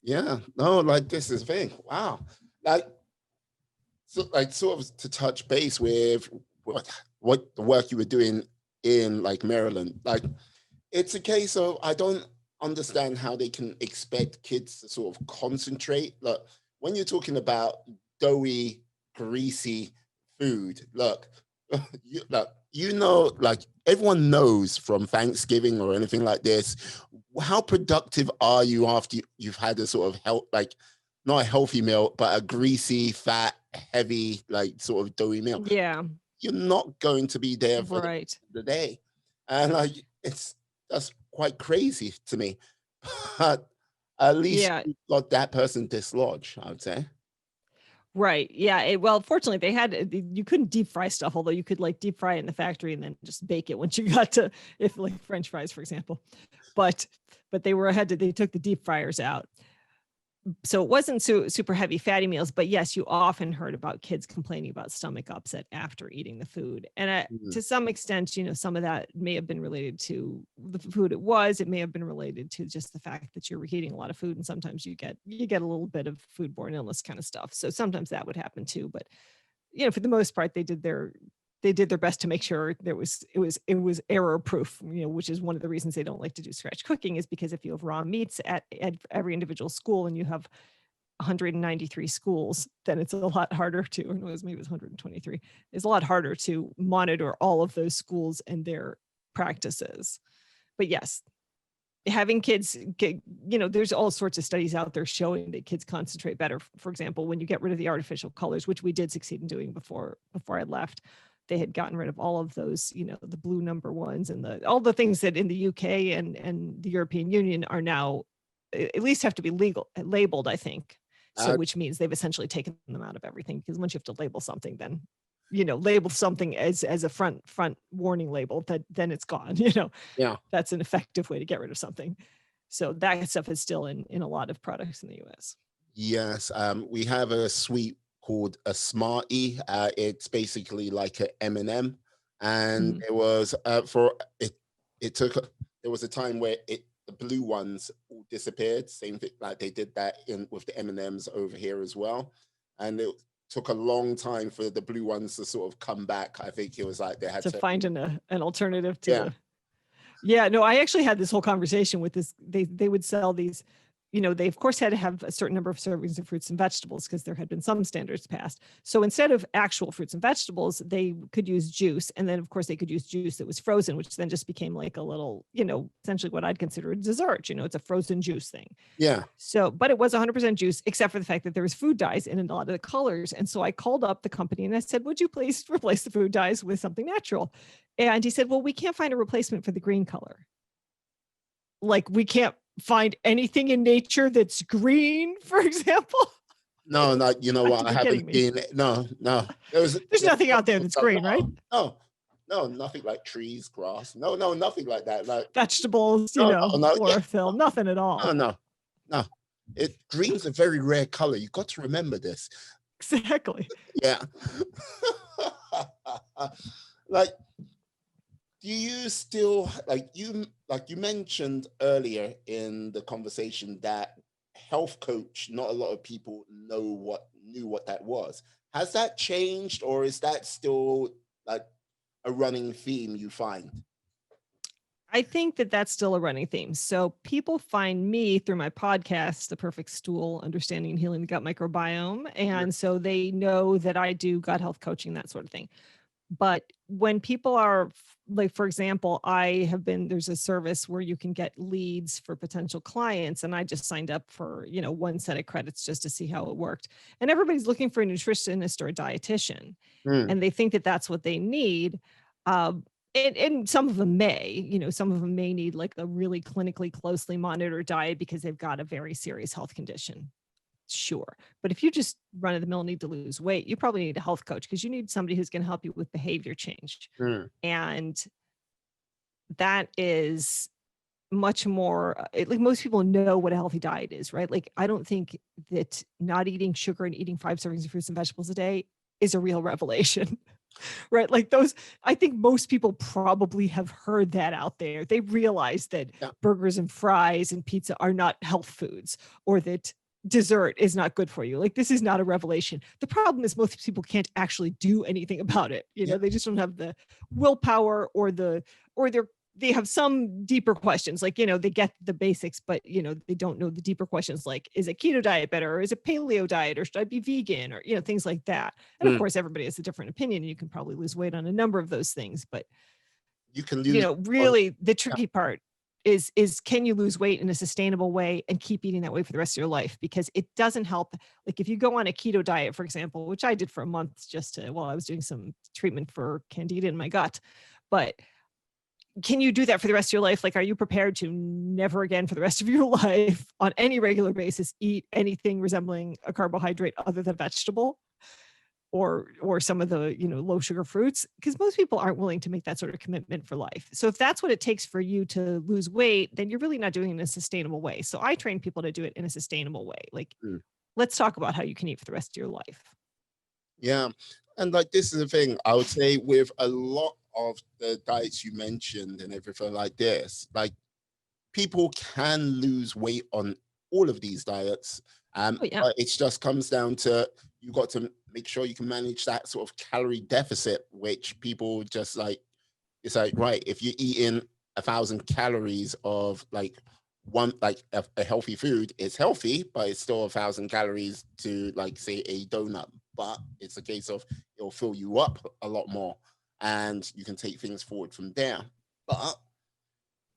Yeah, no, like this is big. Wow. Like sort of to touch base with what the work you were doing in like Maryland, like it's a case of, I don't understand how they can expect kids to sort of concentrate. Like when you're talking about doughy, greasy food, look, like everyone knows from Thanksgiving or anything like this, how productive are you after you've had a sort of not a healthy meal, but a greasy, fat, heavy, like sort of doughy meal. Yeah. You're not going to be there for the day. And like, that's quite crazy to me. But at least you got that person dislodged, I would say. Right. Yeah. Well, fortunately, you couldn't deep fry stuff, although you could like deep fry it in the factory and then just bake it once you got to, if like French fries, for example. But they took the deep fryers out. So it wasn't super heavy fatty meals, but yes, you often heard about kids complaining about stomach upset after eating the food. And to some extent, some of that may have been related to the food it was. It may have been related to just the fact that you're eating a lot of food, and sometimes you get a little bit of foodborne illness kind of stuff. So sometimes that would happen too. But for the most part, they did their best to make sure it was error proof, which is one of the reasons they don't like to do scratch cooking, is because if you have raw meats at every individual school and you have 193 schools, then it's a lot harder to, or maybe it was 123, it's a lot harder to monitor all of those schools and their practices. But yes, having kids there's all sorts of studies out there showing that kids concentrate better. For example, when you get rid of the artificial colors, which we did succeed in doing before I left, they had gotten rid of all of those, the blue number ones and all the things that in the UK and the European Union are now at least have to be labeled, I think, So which means they've essentially taken them out of everything, because once you have to label something, then, label something as a front warning label, then it's gone, Yeah. That's an effective way to get rid of something. So that stuff is still in a lot of products in the US. Yes. We have a sweet called a Smartie. It's basically like an M&M, and it was there was a time where the blue ones all disappeared. Same thing, like they did that with the M&Ms over here as well, and it took a long time for the blue ones to sort of come back. I think it was like they had to find an alternative to Yeah. Yeah, no, I actually had this whole conversation with this. They would sell these, they of course had to have a certain number of servings of fruits and vegetables because there had been some standards passed. So instead of actual fruits and vegetables, they could use juice. And then of course they could use juice that was frozen, which then just became like a little, essentially what I'd consider a dessert. It's a frozen juice thing. Yeah. So, but it was 100% juice, except for the fact that there was food dyes in a lot of the colors. And so I called up the company and I said, would you please replace the food dyes with something natural? And he said, well, we can't find a replacement for the green color. Like, we can't find anything in nature that's green, for example. No, you know what? I haven't seen it. No. There's nothing out there that's green, right? No, nothing like trees, grass. No, nothing like that. Like vegetables, chlorophyll, nothing at all. No. Green's a very rare color. You've got to remember this. Exactly. Yeah. Like, do you still you mentioned earlier in the conversation that health coach, not a lot of people knew what that was. Has that changed, or is that still like a running theme you find? I think that that's still a running theme. So people find me through my podcast, The Perfect Stool, Understanding and Healing the Gut Microbiome. And so they know that I do gut health coaching, that sort of thing. But when people are like, for example, there's a service where you can get leads for potential clients. And I just signed up for, one set of credits just to see how it worked. And everybody's looking for a nutritionist or a dietitian. And they think that that's what they need. And some of them may need like a really clinically closely monitored diet because they've got a very serious health condition. Sure. But if you just run of the mill need to lose weight, you probably need a health coach because you need somebody who's going to help you with behavior change. And that is much more like most people know what a healthy diet is, right? Like, I don't think that not eating sugar and eating 5 servings of fruits and vegetables a day is a real revelation. Right. Like I think most people probably have heard that out there. They realize that burgers and fries and pizza are not health foods, or that dessert is not good for you. Like, this is not a revelation. The problem is most people can't actually do anything about it. They just don't have the willpower or they have some deeper questions. Like, they get the basics, but they don't know the deeper questions. Like, is a keto diet better, or is it paleo diet, or should I be vegan, or, things like that. And of course, everybody has a different opinion, and you can probably lose weight on a number of those things, but you can lose, really the tricky part is can you lose weight in a sustainable way and keep eating that way for the rest of your life? Because it doesn't help. Like, if you go on a keto diet, for example, which I did for a month while I was doing some treatment for candida in my gut, but can you do that for the rest of your life? Like, are you prepared to never again for the rest of your life on any regular basis eat anything resembling a carbohydrate other than vegetable or some of the, low sugar fruits? Because most people aren't willing to make that sort of commitment for life. So if that's what it takes for you to lose weight, then you're really not doing it in a sustainable way. So I train people to do it in a sustainable way. Like, let's talk about how you can eat for the rest of your life. Yeah. And like, this is the thing I would say with a lot of the diets you mentioned and everything like this, like, people can lose weight on all of these diets. But it just comes down to, you got to make sure you can manage that sort of calorie deficit, which people just like, it's like, right, if you're eating 1,000 calories of like a healthy food, it's healthy, but it's still 1,000 calories to, like, say, a donut. But it's a case of it'll fill you up a lot more, and you can take things forward from there. But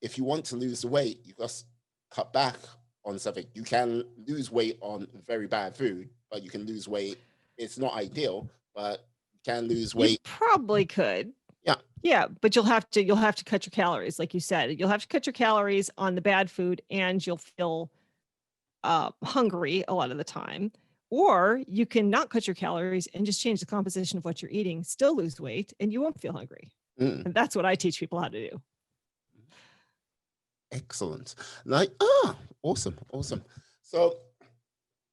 if you want to lose the weight, you just cut back on something. You can lose weight on very bad food, but you can lose weight. It's not ideal, but you can lose weight. You probably could. Yeah, but you'll have to cut your calories, like you said. You'll have to cut your calories on the bad food, and you'll feel hungry a lot of the time. Or you can not cut your calories and just change the composition of what you're eating, still lose weight, and you won't feel hungry. Mm. And that's what I teach people how to do. Excellent. Like, awesome, awesome. So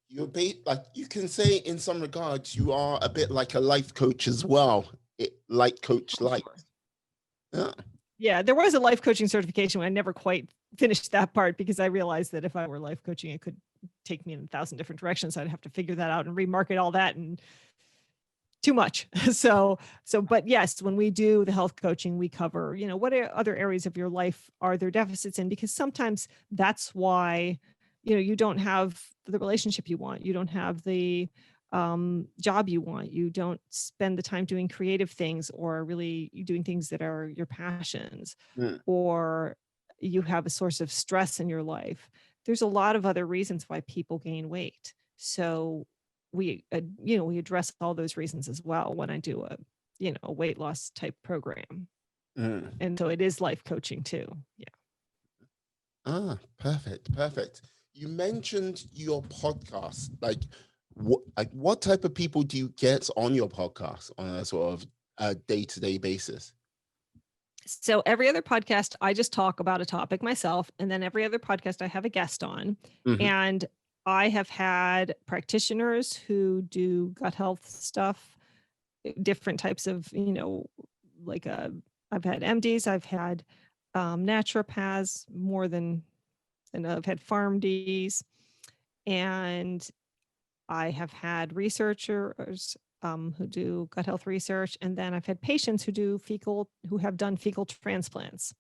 you're like, you can say in some regards you are a bit like a life coach as well. Like coach light. Sure. Yeah, there was a life coaching certification. I never quite finished that part because I realized that if I were life coaching, it could take me in 1,000 different directions. I'd have to figure that out and remarket all that, and too much. But yes, when we do the health coaching, we cover, what other areas of your life are there deficits in? Because sometimes that's why, you don't have the relationship you want. You don't have the job you want. You don't spend the time doing creative things or really doing things that are your passions, or you have a source of stress in your life. There's a lot of other reasons why people gain weight. So we address all those reasons as well when I do a weight loss type program. And so it is life coaching too. Yeah. Perfect. You mentioned your podcast. What type of people do you get on your podcast on a sort of a day-to-day basis? So every other podcast, I just talk about a topic myself. And then every other podcast, I have a guest on. And I have had practitioners who do gut health stuff, different types of, I've had MDs, I've had naturopaths and I've had PharmDs, and I have had researchers who do gut health research, and then I've had patients who have done fecal transplants.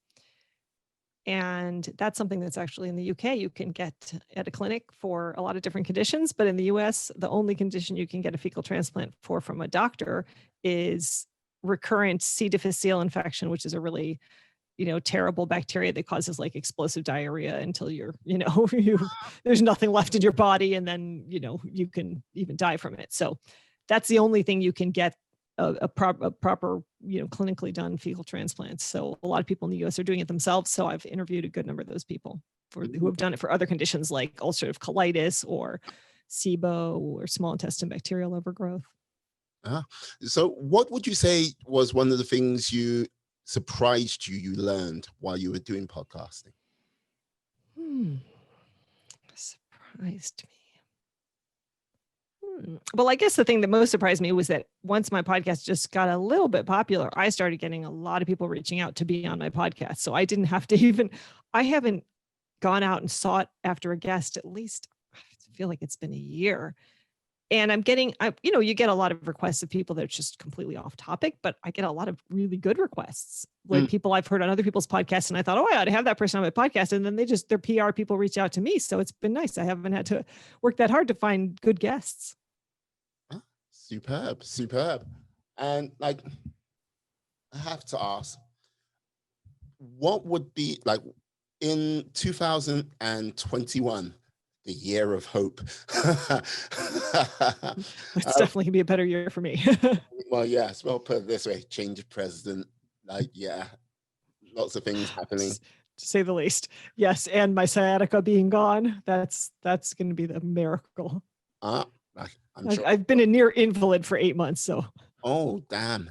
And that's something that's actually in the UK you can get at a clinic for a lot of different conditions. But in the US, the only condition you can get a fecal transplant for from a doctor is recurrent C. difficile infection, which is a really, terrible bacteria that causes like explosive diarrhea until there's nothing left in your body. And then, you can even die from it. So that's the only thing you can get a proper, clinically done fecal transplants. So a lot of people in the US are doing it themselves. So I've interviewed a good number of those people who have done it for other conditions like ulcerative colitis or SIBO or small intestine bacterial overgrowth. So what would you say was one of the things surprised you learned while you were doing podcasting? Surprised me. Well, I guess the thing that most surprised me was that once my podcast just got a little bit popular, I started getting a lot of people reaching out to be on my podcast. So I didn't have to I haven't gone out and sought after a guest, at least I feel like it's been a year. And I'm getting, you get a lot of requests of people that are just completely off topic, but I get a lot of really good requests, like people I've heard on other people's podcasts. And I thought, I ought to have that person on my podcast. And then their PR people reach out to me. So it's been nice. I haven't had to work that hard to find good guests. Superb. And I have to ask, what would be like in 2021, the year of hope? It's definitely gonna be a better year for me. Well, yes. Well, put it this way: change of president. Lots of things happening, to say the least. Yes, and my sciatica being gone. That's going to be the miracle. I'm sure. I've been a near invalid for 8 months. So. Oh damn!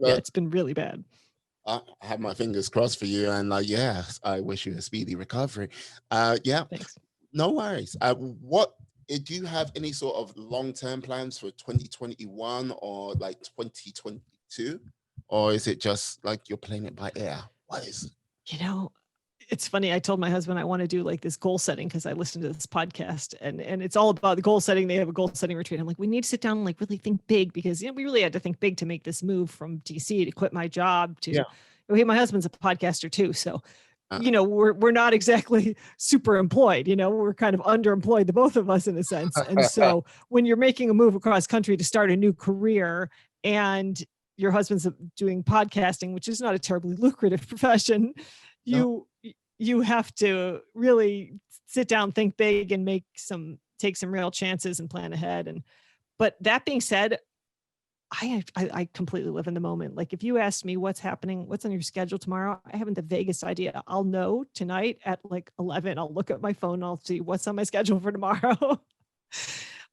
It's been really bad. I have my fingers crossed for you, and I wish you a speedy recovery. Thanks. No worries. What do you have any sort of long-term plans for 2021 or 2022, or is it just like you're playing it by ear? What is it? It's funny. I told my husband I want to do this goal setting because I listened to this podcast and it's all about the goal setting. They have a goal setting retreat. I'm like, we need to sit down and really think big because we really had to think big to make this move from DC to quit my job to. My husband's a podcaster too, so we're not exactly super employed. We're kind of underemployed, the both of us in a sense. And so when you're making a move across country to start a new career and your husband's doing podcasting, which is not a terribly lucrative profession, you have to really sit down, think big, and take some real chances and plan ahead. But that being said, I completely live in the moment. Like if you asked me what's happening, what's on your schedule tomorrow, I haven't the vaguest idea. I'll know tonight at 11. I'll look at my phone. I'll see what's on my schedule for tomorrow.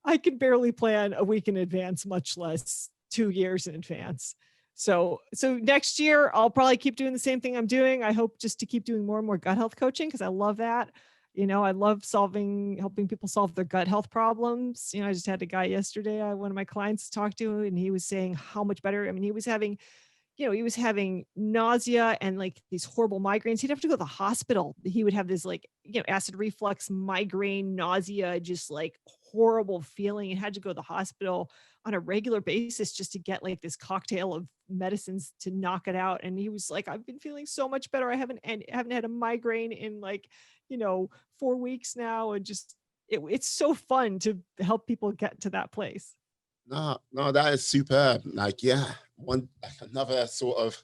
I can barely plan a week in advance, much less 2 years in advance. So next year I'll probably keep doing the same thing I'm doing. I hope just to keep doing more and more gut health coaching because I love that. I love helping people solve their gut health problems. I just had a guy yesterday, one of my clients talked to, and he was saying how much better. I mean, he was having nausea and like these horrible migraines. He'd have to go to the hospital. He would have this like, acid reflux, migraine, nausea, just like horrible feeling, and had to go to the hospital on a regular basis just to get like this cocktail of medicines to knock it out. And he was like, I've been feeling so much better. I haven't had a migraine in like, 4 weeks now. And just, it's so fun to help people get to that place. No, that is superb. Like, yeah, another sort of,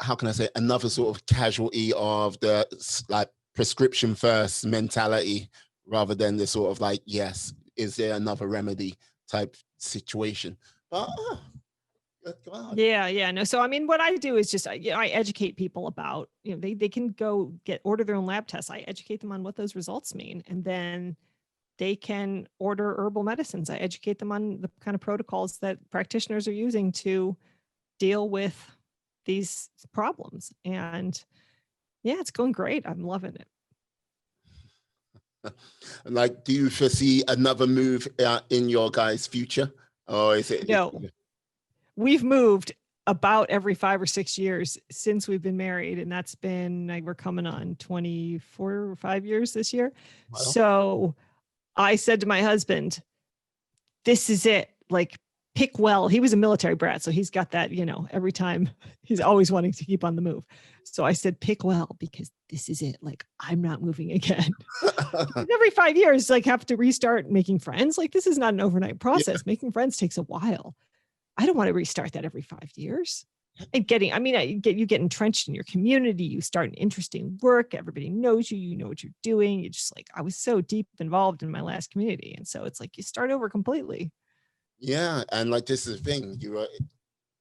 how can I say, another sort of casualty of the like prescription first mentality rather than the sort of like, yes, is there another remedy type situation? But Yeah. No. So, I mean, what I do is just, I educate people about, they can go order their own lab tests. I educate them on what those results mean. And then they can order herbal medicines. I educate them on the kind of protocols that practitioners are using to deal with these problems. And yeah, it's going great. I'm loving it. Like, do you foresee another move in your guys' future? Or is it? No. We've moved about every 5 or 6 years since we've been married. And that's been, we're coming on 24 or 5 years this year. Wow. So I said to my husband, this is it. Like, pick well. He was a military brat, so he's got that, every time he's always wanting to keep on the move. So I said, pick well, because this is it. Like, I'm not moving again. Every 5 years, like, have to restart making friends. Like, this is not an overnight process. Yeah. Making friends takes a while. I don't want to restart that every 5 years. And you get entrenched in your community, you start an interesting work, everybody knows you, you know what you're doing. You just like, I was so deep involved in my last community. And so it's like, you start over completely. Yeah. And like, this is the thing, you were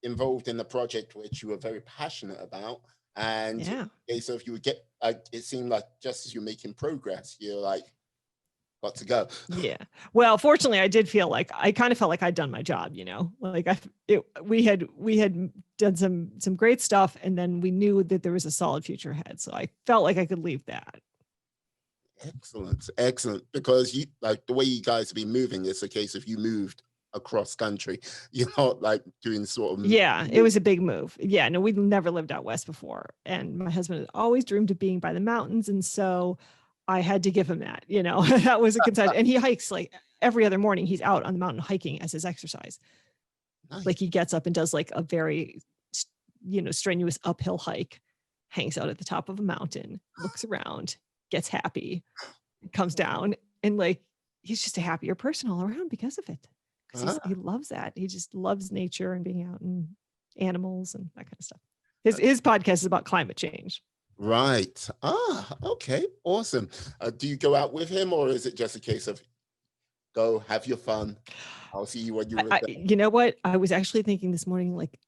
involved in a project which you were very passionate about. And yeah. So if you would get, it seemed like just as you're making progress, you're like, got to go. Yeah. Well, fortunately, I kind of felt like I'd done my job, like we had done some great stuff, and then we knew that there was a solid future ahead. So I felt like I could leave that. Excellent. Because you, like, the way you guys have been moving, it's a case of you moved across country, like doing sort of. Yeah, it was a big move. Yeah, no, we'd never lived out west before. And my husband had always dreamed of being by the mountains. And so I had to give him that, that was a concession. And he hikes like every other morning. He's out on the mountain hiking as his exercise. Nice. Like, he gets up and does like a very, strenuous uphill hike, hangs out at the top of a mountain, looks around, gets happy, comes down, and like, he's just a happier person all around because of it. Because he loves that. He just loves nature and being out and animals and that kind of stuff. His podcast is about climate change. Right. Okay. Awesome. Do you go out with him, or is it just a case of go have your fun? I'll see you when you return. You know what? I was actually thinking this morning, like,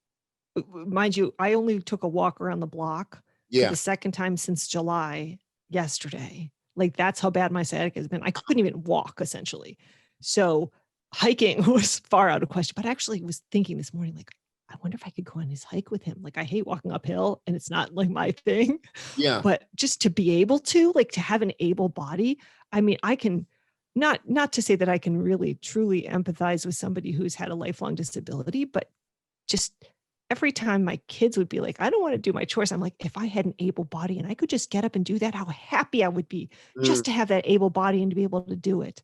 mind you, I only took a walk around the block for the second time since July yesterday. Like, that's how bad my sciatica has been. I couldn't even walk, essentially. So hiking was far out of question. But I actually was thinking this morning, like, I wonder if I could go on his hike with him. Like, I hate walking uphill, and it's not like my thing. Yeah. But just to be able to, like, to have an able body. I mean, I can not to say that I can really truly empathize with somebody who's had a lifelong disability, but just every time my kids would be like, I don't want to do my chores, I'm like, if I had an able body and I could just get up and do that, how happy I would be just to have that able body and to be able to do it.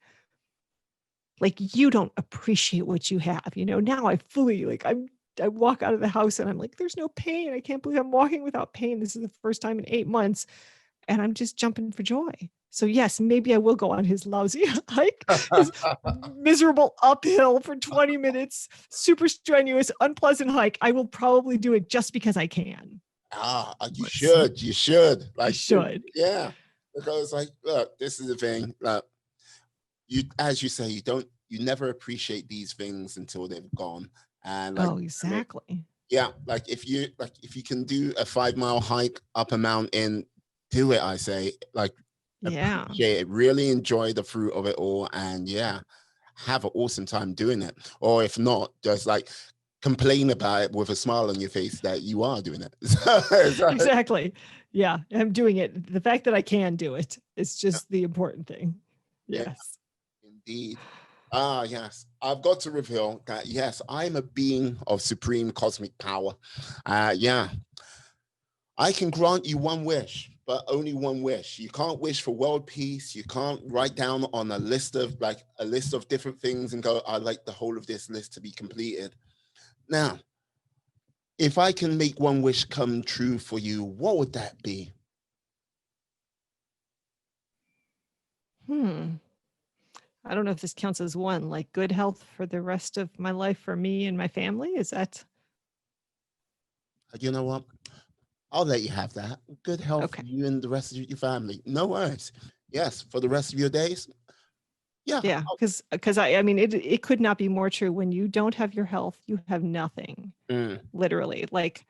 Like, you don't appreciate what you have, now I fully, like, I walk out of the house and I'm like, there's no pain. I can't believe I'm walking without pain. This is the first time in 8 months. And I'm just jumping for joy. So yes, maybe I will go on his lousy hike, his miserable uphill for 20 minutes, super strenuous, unpleasant hike. I will probably do it just because I can. You should. Like, I should. Yeah. Because, like, look, this is the thing. Like, as you say, you never appreciate these things until they've gone. And like, exactly. I mean, yeah, like if you can do a 5-mile hike up a mountain, do it. I say, like, appreciate it, really enjoy the fruit of it all, and have an awesome time doing it. Or if not, just like complain about it with a smile on your face that you are doing it. Exactly. Yeah, I'm doing it. The fact that I can do it is just the important thing. Yeah, Yes. indeed. Ah, yes. I've got to reveal that, yes, I'm a being of supreme cosmic power. Yeah, I can grant you one wish, but only one wish. You can't wish for world peace. You can't write down on a list of different things and go, I'd like the whole of this list to be completed. Now, if I can make one wish come true for you, what would that be? I don't know if this counts as one, like good health for the rest of my life for me and my family. Is that You know what? I'll let you have that. Good health for okay? you and the rest of your family. No worries. Yes, for the rest of your days. Yeah. Yeah, because I mean it could not be more true. When you don't have your health, you have nothing. Mm, Literally. Like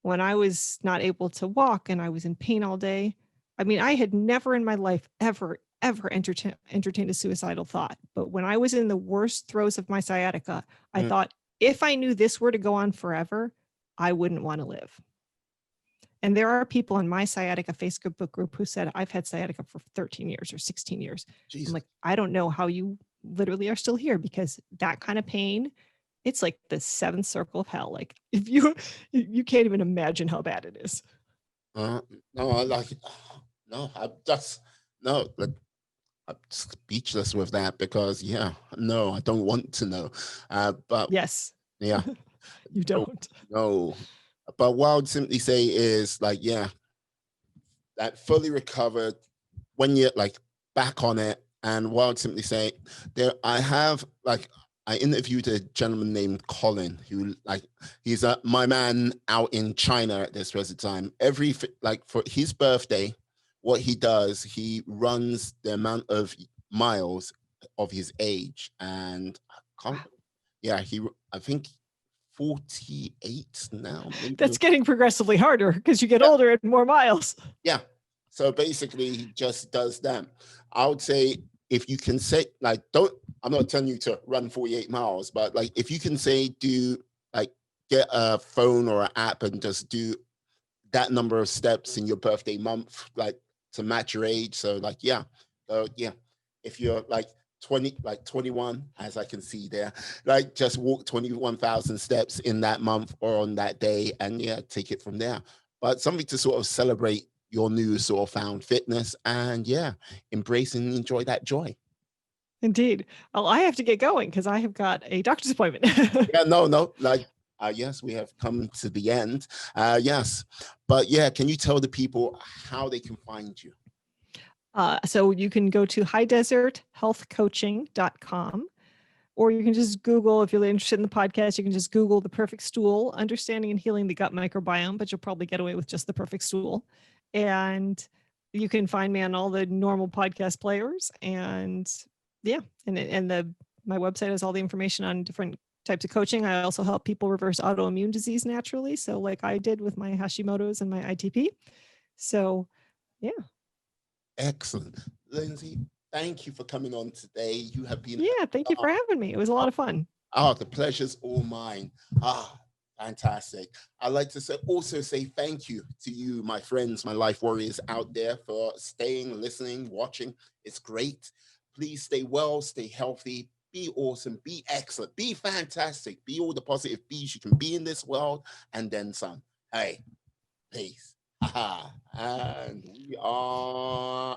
when I was not able to walk and I was in pain all day, I mean, I had never in my life ever entertained a suicidal thought. But when I was in the worst throes of my sciatica, I mm. thought if I knew this were to go on forever, I wouldn't want to live. And there are people in my sciatica Facebook group who said, I've had sciatica for 13 years or 16 years. Jesus. I'm like, I don't know how you literally are still here, because that kind of pain, it's like the seventh circle of hell. Like if you can't even imagine how bad it is. No, I like it. No, I just no. Like, I'm speechless with that because yeah, no, I don't want to know. But Yes, yeah, you no, don't. no. But what I would simply say is like, yeah, that fully recovered when you're like back on it. And what I would simply say, I interviewed a gentleman named Colin who he's my man out in China at this present time. For his birthday, what he does, he runs the amount of miles of his age, and I think 48 now, maybe. That's getting progressively harder because you get Yeah, older and more miles. yeah. So basically, he just does that. I would say if you can say I'm not telling you to run 48 miles, but like if you can say get a phone or an app and just do that number of steps in your birthday month, like to match your age. So if you're like 21, as I can see there, like just walk 21,000 steps in that month or on that day, and yeah, take it from there. But something to sort of celebrate your new sort of found fitness, and yeah, embrace and enjoy that joy. Indeed. Well, I have to get going because I have got a doctor's appointment. Yeah, no, yes, we have come to the end. Yes, but yeah, can you tell the people how they can find you? So you can go to highdeserthealthcoaching.com, or you can just Google, if you're interested in the podcast, you can just Google the Perfect Stool, Understanding and Healing the Gut Microbiome, but you'll probably get away with just the Perfect Stool. And you can find me on all the normal podcast players. And yeah, my website has all the information on different types of coaching. I also help people reverse autoimmune disease naturally. So like I did with my Hashimoto's and my ITP. So yeah. Excellent. Lindsey, thank you for coming on today. You have been Yeah, thank you for having me. It was a lot of fun. the pleasure's all mine. Fantastic. I'd like to also say thank you to you, my friends, my life warriors out there, for staying, listening, watching. It's great. Please stay well, stay healthy, be awesome, be excellent, be fantastic, be all the positive bees you can be in this world, and then some. Hey, peace. And we are